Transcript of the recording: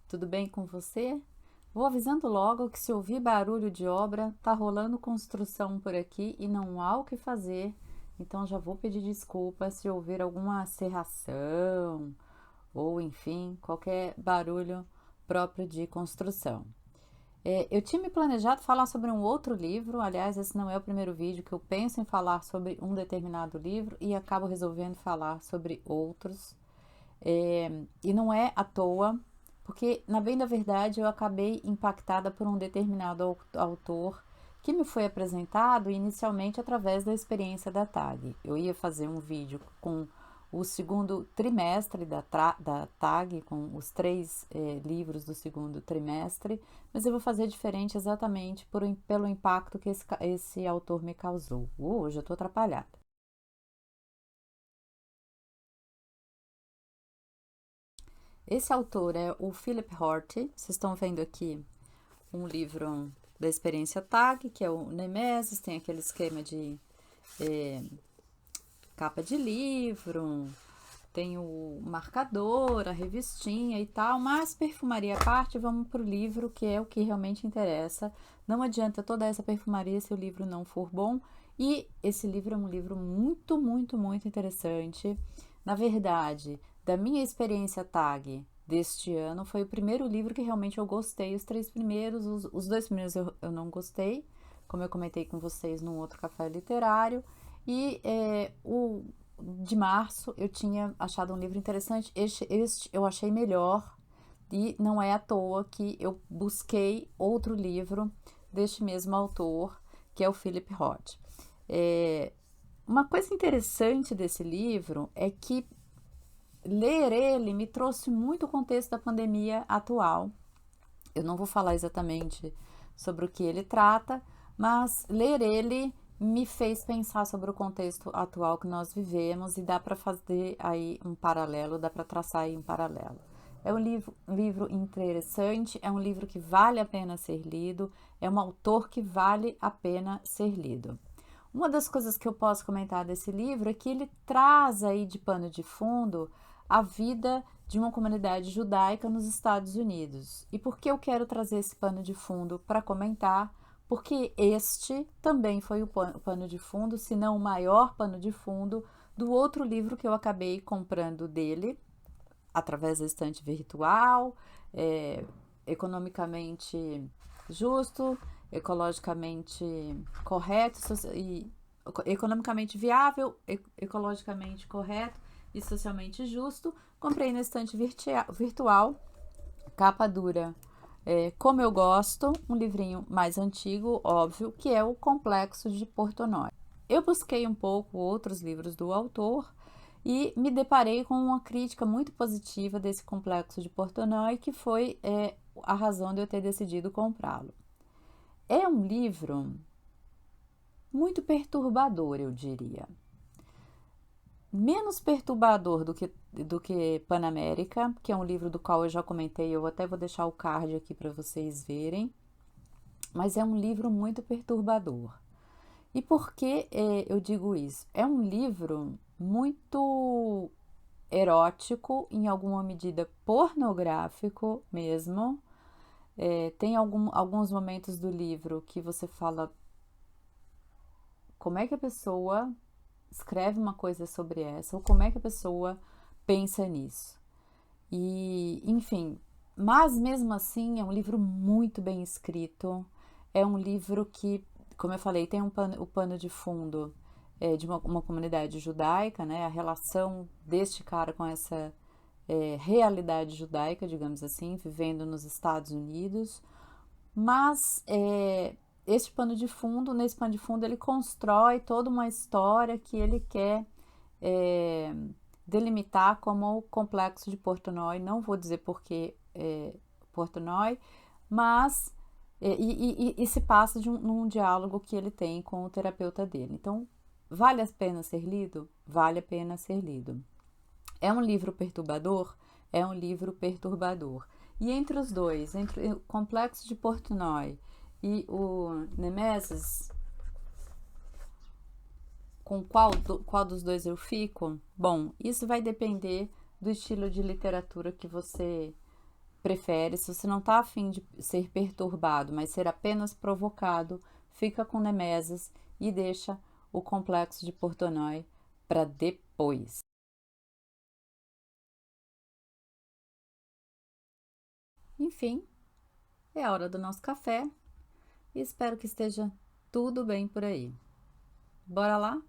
tudo bem com você? Vou avisando logo que se ouvir barulho de obra, tá rolando construção por aqui e não há o que fazer, então já vou pedir desculpa se ouvir alguma serração ou enfim, qualquer barulho próprio de construção. Eu tinha me planejado falar sobre um outro livro, aliás, esse não é o primeiro vídeo que eu penso em falar sobre um determinado livro e acabo resolvendo falar sobre outros. E não é à toa, porque, na bem da verdade, eu acabei impactada por um determinado autor que me foi apresentado inicialmente através da experiência da TAG. Eu ia fazer um vídeo com o segundo trimestre da TAG, com os três livros do segundo trimestre, mas eu vou fazer diferente exatamente pelo impacto que esse autor me causou. Hoje eu estou atrapalhada. Esse autor é o Philip Horty. Vocês estão vendo aqui um livro da experiência TAG, que é o Nemesis, tem aquele esquema de é, capa de livro, tem o marcador, a revistinha e tal, mas perfumaria à parte, vamos para o livro, que é o que realmente interessa. Não adianta toda essa perfumaria se o livro não for bom, e esse livro é um livro muito, muito, muito interessante. Na verdade, da minha experiência TAG deste ano, foi o primeiro livro que realmente eu gostei. Os três primeiros, os dois primeiros eu não gostei, como eu comentei com vocês num outro café literário. E o de março eu tinha achado um livro interessante. Este eu achei melhor, e não é à toa que eu busquei outro livro deste mesmo autor, que é o Philip Roth. Uma coisa interessante desse livro é que ler ele me trouxe muito o contexto da pandemia atual. Eu não vou falar exatamente sobre o que ele trata, mas ler ele me fez pensar sobre o contexto atual que nós vivemos e dá para fazer aí um paralelo, dá para traçar aí um paralelo. É um livro interessante, é um livro que vale a pena ser lido, é um autor que vale a pena ser lido. Uma das coisas que eu posso comentar desse livro é que ele traz aí de pano de fundo a vida de uma comunidade judaica nos Estados Unidos. E por que eu quero trazer esse pano de fundo para comentar? Porque este também foi o pano de fundo, se não o maior pano de fundo, do outro livro que eu acabei comprando dele, através da estante virtual, é, economicamente justo, ecologicamente correto e economicamente viável, ecologicamente correto e socialmente justo. Comprei na estante virtual, capa dura, como eu gosto, um livrinho mais antigo, óbvio, que é o Complexo de Portnoy. Eu busquei um pouco outros livros do autor e me deparei com uma crítica muito positiva desse Complexo de Portnoy, que foi a razão de eu ter decidido comprá-lo. É um livro muito perturbador, eu diria. Menos perturbador do que Panamérica, que é um livro do qual eu já comentei, eu até vou deixar o card aqui para vocês verem, mas é um livro muito perturbador. E por que eu digo isso? É um livro muito erótico, em alguma medida pornográfico mesmo. Tem alguns momentos do livro que você fala como é que a pessoa escreve uma coisa sobre essa, ou como é que a pessoa pensa nisso. E, enfim, mas mesmo assim é um livro muito bem escrito, é um livro que, como eu falei, tem o pano de fundo de uma comunidade judaica, né? A relação deste cara com essa realidade judaica, digamos assim, vivendo nos Estados Unidos, mas nesse pano de fundo, ele constrói toda uma história que ele quer é, delimitar como o complexo de Portnoy. Não vou dizer porque Portnoy, mas e se passa num diálogo que ele tem com o terapeuta dele. Então, vale a pena ser lido? Vale a pena ser lido. É um livro perturbador? É um livro perturbador. E entre os dois, entre o Complexo de Portnoy e o Nemesis, com qual dos dois eu fico? Bom, isso vai depender do estilo de literatura que você prefere, se você não tá afim de ser perturbado, mas ser apenas provocado, fica com Nemesis e deixa o complexo de Portnoy para depois. Enfim, é a hora do nosso café e espero que esteja tudo bem por aí. Bora lá?